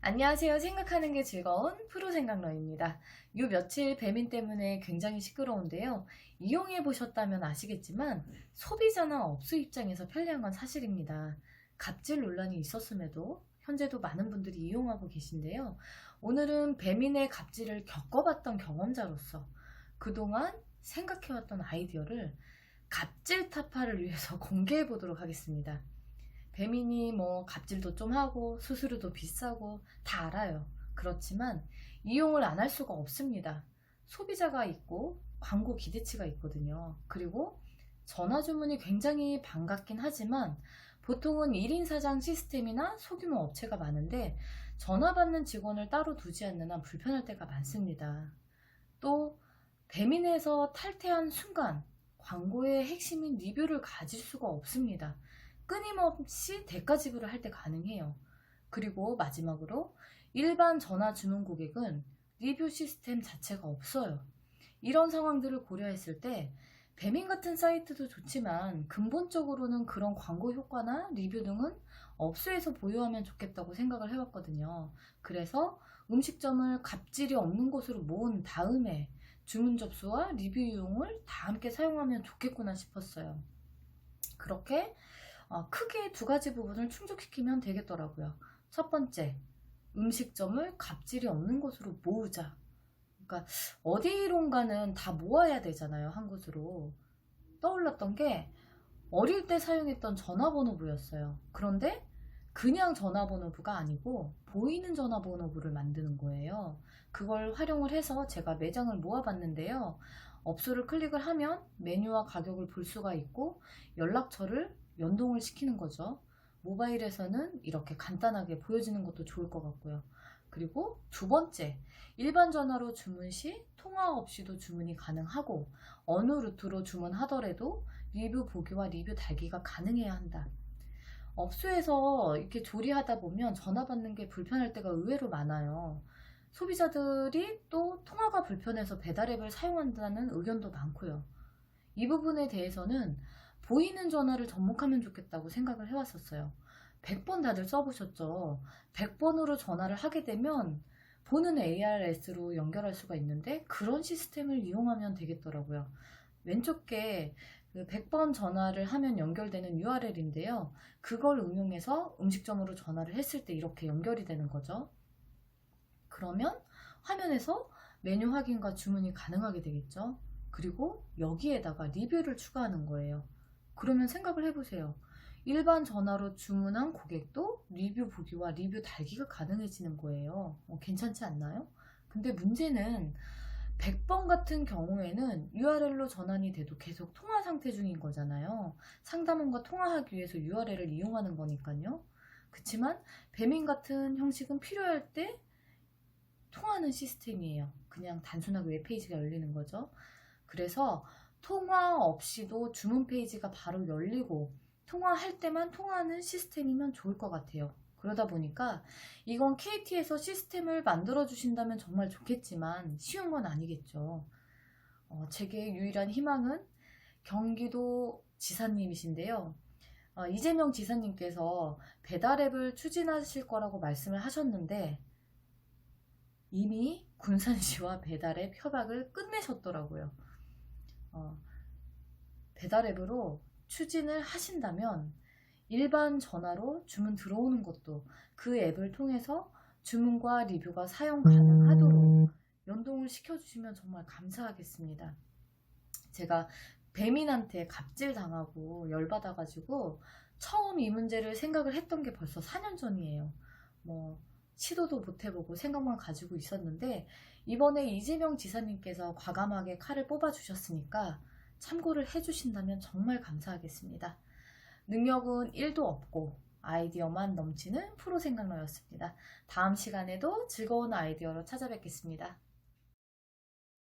안녕하세요. 생각하는 게 즐거운 프로생각러입니다. 요 며칠 배민 때문에 굉장히 시끄러운데요. 이용해 보셨다면 아시겠지만 소비자나 업소 입장에서 편리한 건 사실입니다. 갑질 논란이 있었음에도 현재도 많은 분들이 이용하고 계신데요. 오늘은 배민의 갑질을 겪어봤던 경험자로서 그동안 생각해왔던 아이디어를 갑질 타파를 위해서 공개해 보도록 하겠습니다. 배민이 뭐 갑질도 좀 하고 수수료도 비싸고 다 알아요. 그렇지만 이용을 안 할 수가 없습니다. 소비자가 있고 광고 기대치가 있거든요. 그리고 전화 주문이 굉장히 반갑긴 하지만 보통은 1인 사장 시스템이나 소규모 업체가 많은데 전화 받는 직원을 따로 두지 않는 한 불편할 때가 많습니다. 또 배민에서 탈퇴한 순간 광고의 핵심인 리뷰를 가질 수가 없습니다. 끊임없이 대가 지불을 할 때 가능해요. 그리고 마지막으로 일반 전화 주문 고객은 리뷰 시스템 자체가 없어요. 이런 상황들을 고려했을 때 배민 같은 사이트도 좋지만 근본적으로는 그런 광고 효과나 리뷰 등은 업소에서 보유하면 좋겠다고 생각을 해왔거든요. 그래서 음식점을 갑질이 없는 곳으로 모은 다음에 주문 접수와 리뷰 이용을 다 함께 사용하면 좋겠구나 싶었어요. 그렇게 크게 두 가지 부분을 충족시키면 되겠더라고요. 첫 번째, 음식점을 갑질이 없는 곳으로 모으자. 그러니까 어디론가는 다 모아야 되잖아요, 한 곳으로. 떠올랐던 게 어릴 때 사용했던 전화번호부였어요. 그런데 그냥 전화번호부가 아니고 보이는 전화번호부를 만드는 거예요. 그걸 활용을 해서 제가 매장을 모아봤는데요. 업소를 클릭을 하면 메뉴와 가격을 볼 수가 있고 연락처를 연동을 시키는 거죠. 모바일에서는 이렇게 간단하게 보여지는 것도 좋을 것 같고요. 그리고 두 번째, 일반 전화로 주문 시 통화 없이도 주문이 가능하고 어느 루트로 주문하더라도 리뷰 보기와 리뷰 달기가 가능해야 한다. 업소에서 이렇게 조리하다 보면 전화 받는 게 불편할 때가 의외로 많아요. 소비자들이 또 통화가 불편해서 배달앱을 사용한다는 의견도 많고요. 이 부분에 대해서는 보이는 전화를 접목하면 좋겠다고 생각을 해왔었어요. 100번 다들 써보셨죠? 100번으로 전화를 하게 되면 보는 ARS로 연결할 수가 있는데 그런 시스템을 이용하면 되겠더라고요. 왼쪽 게 100번 전화를 하면 연결되는 URL인데요. 그걸 응용해서 음식점으로 전화를 했을 때 이렇게 연결이 되는 거죠. 그러면 화면에서 메뉴 확인과 주문이 가능하게 되겠죠. 그리고 여기에다가 리뷰를 추가하는 거예요. 그러면 생각을 해보세요. 일반 전화로 주문한 고객도 리뷰 보기와 리뷰 달기가 가능해지는 거예요. 괜찮지 않나요? 근데 문제는 100번 같은 경우에는 URL로 전환이 돼도 계속 통화 상태 중인 거잖아요. 상담원과 통화하기 위해서 URL을 이용하는 거니까요. 그렇지만 배민 같은 형식은 필요할 때 통화하는 시스템이에요. 그냥 단순하게 웹페이지가 열리는 거죠. 그래서 통화 없이도 주문 페이지가 바로 열리고 통화할 때만 통화하는 시스템이면 좋을 것 같아요. 그러다 보니까 이건 KT에서 시스템을 만들어 주신다면 정말 좋겠지만 쉬운 건 아니겠죠. 제게 유일한 희망은 경기도 지사님이신데요. 이재명 지사님께서 배달앱을 추진하실 거라고 말씀을 하셨는데 이미 군산시와 배달앱 협약을 끝내셨더라고요. 배달앱으로 추진을 하신다면 일반 전화로 주문 들어오는 것도 그 앱을 통해서 주문과 리뷰가 사용 가능하도록 연동을 시켜주시면 정말 감사하겠습니다. 제가 배민한테 갑질 당하고 열받아가지고 처음 이 문제를 생각을 했던 게 벌써 4년 전이에요. 시도도 못 해보고 생각만 가지고 있었는데 이번에 이재명 지사님께서 과감하게 칼을 뽑아주셨으니까 참고를 해주신다면 정말 감사하겠습니다. 능력은 1도 없고 아이디어만 넘치는 프로 생각러였습니다. 다음 시간에도 즐거운 아이디어로 찾아뵙겠습니다.